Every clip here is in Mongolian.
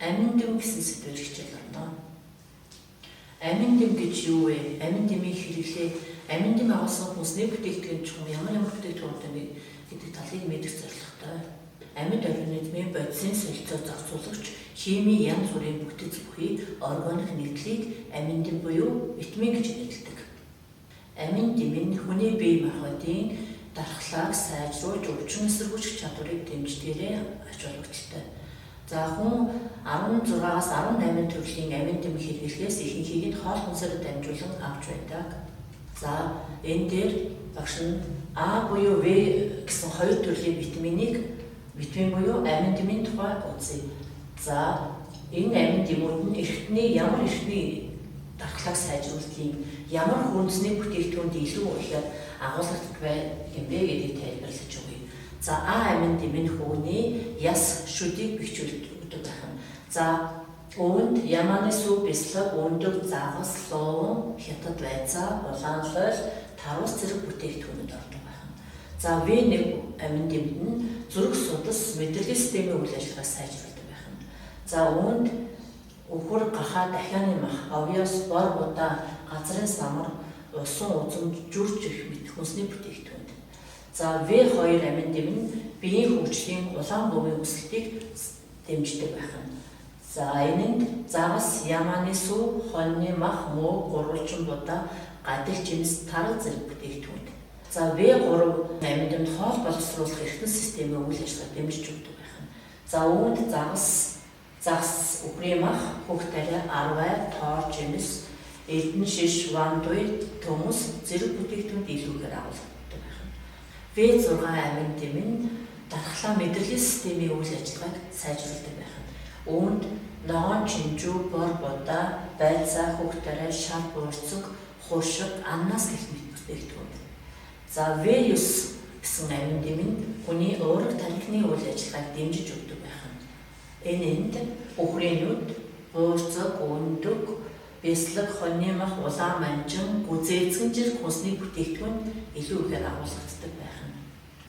Амин дэм гэсэн сэдвээр хичээл орно. Амин дэм гэж юу вэ? Амин дэмийг хэрэглээ. Амин дэм агуулсан хүнсний бүтээгдэхүүн чухам ямар бүтээгдэхүүн гэдэг талыг мэдэх зорилготой. Амьд организмын бодисын солилцоо зохицуулагч химийн янз бүрийн бүтэц бүхий органик нэгдлийг амин дэм буюу витамин гэж нэрлэдэг. Амин дэм нь хүний бие махбодын дархлааг сайжруулж өвчин эсэргүүцэх чадварыг дэмждэгээрээ ач холбогдолтой. За хүн 16-аас 18 төрлийн амин дэм хэрэглэхээс ихэнхийг нь хоол хүнсээр дамжуулан авч байдаг. За энэ дээр багш нь А буюу В гэсэн хоёр төрлийн витамин буюу амин дэмийн тухай үзье. За энэ амин дэмүүд нь эрхтний ямар эрхтний дархлааг сайжруулдаг, ямар хүнсний бүтээгдэхүүнд илүү ихээр агуулгатай байх юм бэ гэдгийг тайлбарлаж өгье. За А амин дэм нь хүний яс шүдийг бэхжүүлдэг байх нь. За үүнд ямааны сүв, бяцлаг, өндөг, загас, луун, хятад байцаа, улаан хоол, тарвас зэрэг бүтээгдэхүүнүүд ордог байх нь. За В1 амин дэмд нь зүрх судас, мэдрэлийн системийн үйл ажиллагааг сайжруулдаг байх нь. За үүнд өвхөр, гахаа, дахианы мах, овёс, бор будаа, газрын самар, усан үзэм, жүрч их мэт хүнсний бүтээгдэхүүн. За В2 амин дэм нь биеийн хөгжлийн улаан бөмбөгийн өсөлтийг дэмждэг байх нь. За энэнд загас, ямааны сүв, хоньны мах, муу, гурвалжин будаа, гадил жимс, тарга зэрэг бүтээгдэхүүн. За В3 амин дэмд хоол боловсруулах эргэтэн системийн үйл ажиллагааг дэмжиж өгдөг байх нь. За үүнд загас, үхрийн мах, хөх тариа, арвай, тоор, жимс, элдэн шиш, вандуй, төмөс зэрэг бүтээгдэхүүнд илүүгээр агуулдаг байх нь. В6 амин дэм нь дархлаа мэдрэлийн системийн үйл ажиллагааг сайжруулдаг байх нь. Үүнд ногоон, чинжүү, бор будаа, байцаа, хөх тариа, шар буурцэг, хуршиг, аннаас гэх мэт бүтээгдэхүүн. За В9 гэсэн амин дэм нь хүний уурга тархины үйл ажиллагааг дэмжиж өгдөг байх нь. Энэнд үхрийн нүд, буурцэг, өндөг, бяцлаг, хоньны мах, улаан манжин, гүзээцгэн зэрэг хүнсний бүтээгдэхүүн илүү ихээр агуулгаддаг байх нь.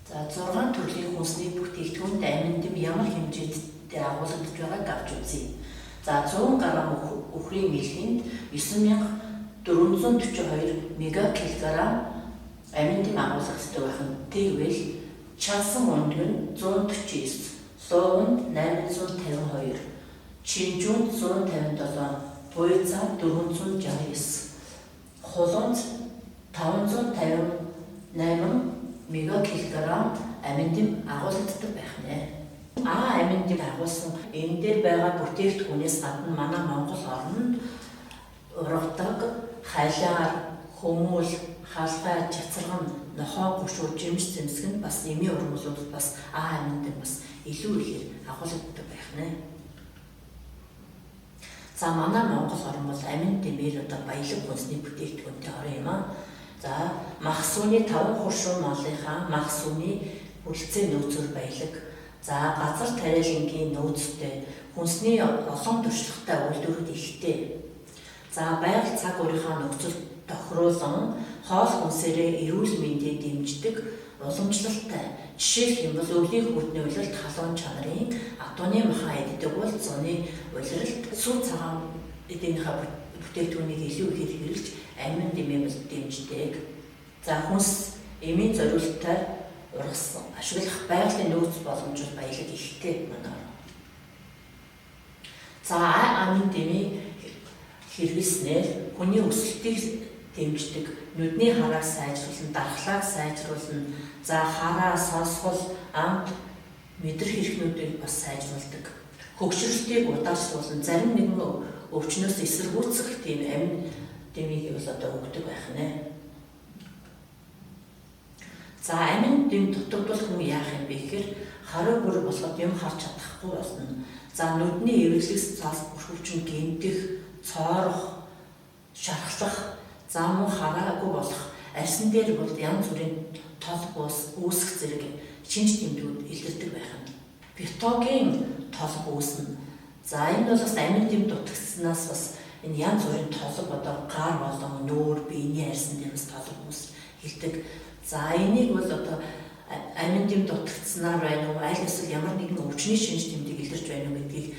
За 6 төрлийн хүнсний бүтээгдэхүүнд амин дэм ямар хэмжээнд агуулгадж байгааг авч үзье. За 100 г үхрийн мэлхийнд 9442 мегакилограмм амин дэм агуулгаддаг байх нь. Тэгвэл чалсан өндөг нь 149, луунд 852, чинжүүнд 157, буйцаа 469, хулуунд 558 мегакилограмм амин дэм агуулгаддаг байх нэ. А амин дэм агуулсан энэ дээр байгаа бүтээгдэхүүнээс гадна манай Монгол орнд ургадаг халиар, хүмүүл, хаалгай, чацарган, нохоо, гушуу, жимс зэмсэг нь бас эмийн ургамлууд бас А амин дэм бас илүү ихээр агуулгаддаг байх нэ. За манай Монгол орн бол амин дэмээр одоо баялаг хүнсний бүтээгдэхүүнтэй орн юм аа. За мах сүний 5 хуршуу малынхаа мах сүний хүлцээ нөөцөөр баялаг. За газар тариалангийн нөөцтэй хүнсний олон туршлагатай үйлдвэрүүд ихтэй. За байгаль цаг уурынхаа нөхцөлд тохируулан хоол хүнсээрээ эрүүл мэндэд дэмждэг уламжлалтай. Жишээлх юм бол өвлийн хүйтний улиралд халуун чанарын, атууны махаа иддэг бол зуны улиралд сүр цагаан эднийхээ бүтээгдэхүүнийг илүү ихээр хэрэглэж амин дэмээ дэмждэг. За хүнс эмийн зориулалтаар ургасан ашиглах байгалийн нөөц боломж бол баялаг ихтэй манай. За амин дэмийг хэрэглэснээр хүний өсөлтийг дэмждэг, нүдний харааг сайжруулна, дархлааг сайжруулна. За хараа, сонсгол, амт, мэдрэх эрхнүүдийг бас сайжруулдаг. Хөгшрөлтийг удаашруулна, зарим нэгэн өвчнөөс эсэргүүцэх тийм амин дэмийг бол одоо өгдөг байх нэ. За амин дэм дутагдвал хүн яах юм бэ гэхээр хараа бүр болоход юм харж чадахгүй болно. За нүдний эвэрлэгс цаас бүрхөвчин гэмтэх, цоорох, шархлах, за мөн хараагүй болох, арьсан дээр бол янз бүрийн тол буус үүсэх зэрэг шинж тэмдгүүд илэрдэг байх нь. Битогийн тол үүснэ. За энэ бол бас амин дэм дутагдсанаас бас энэ янз бүрийн толг одоо гар болон нүүр, биений арьсан дээр бас толг үүс хэлдэг. За энийг бол одоо амин дэм дутагдсанаар байна уу, аль эсвэл ямар нэгэн өвчний шинж тэмдэг илэрч байна уу гэдгийг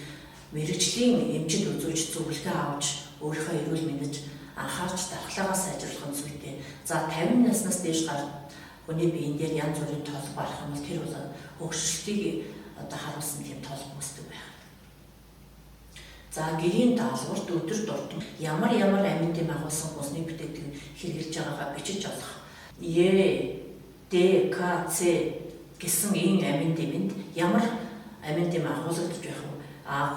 мэрэгжлийн эмчит үзүүлж зөвлөгөө авч өөрийнхөө эрүүл мэндэд анхаарч дархлаагаа сайжруулах нь зүйтэй. За 50 наснаас дээш хүний биеийн дээр янз бүрийн толгой барах юм бол тэр бол хөгшрөлтийг харуулсан тийм толгой үүсдэг байх. За гэрийн даалгаварт өдөр дурдан ямар амин дэм агуулсан усны бүтээгдэхүүн хэрэгжилж байгаагаа бичиж олох. Е, Д, К, С гэсэн энэ амин дэмэнд ямар амин дэм агуулгадж байх вэ?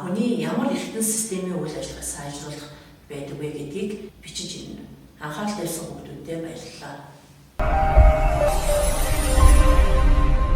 Хүний ямар эргэтэн системийн үйл ажиллагааг сайжруулах байдаг вэ гэдгийг бичиж ирнэ. Анхаарал тавьсан хүмүүстээ баярлалаа.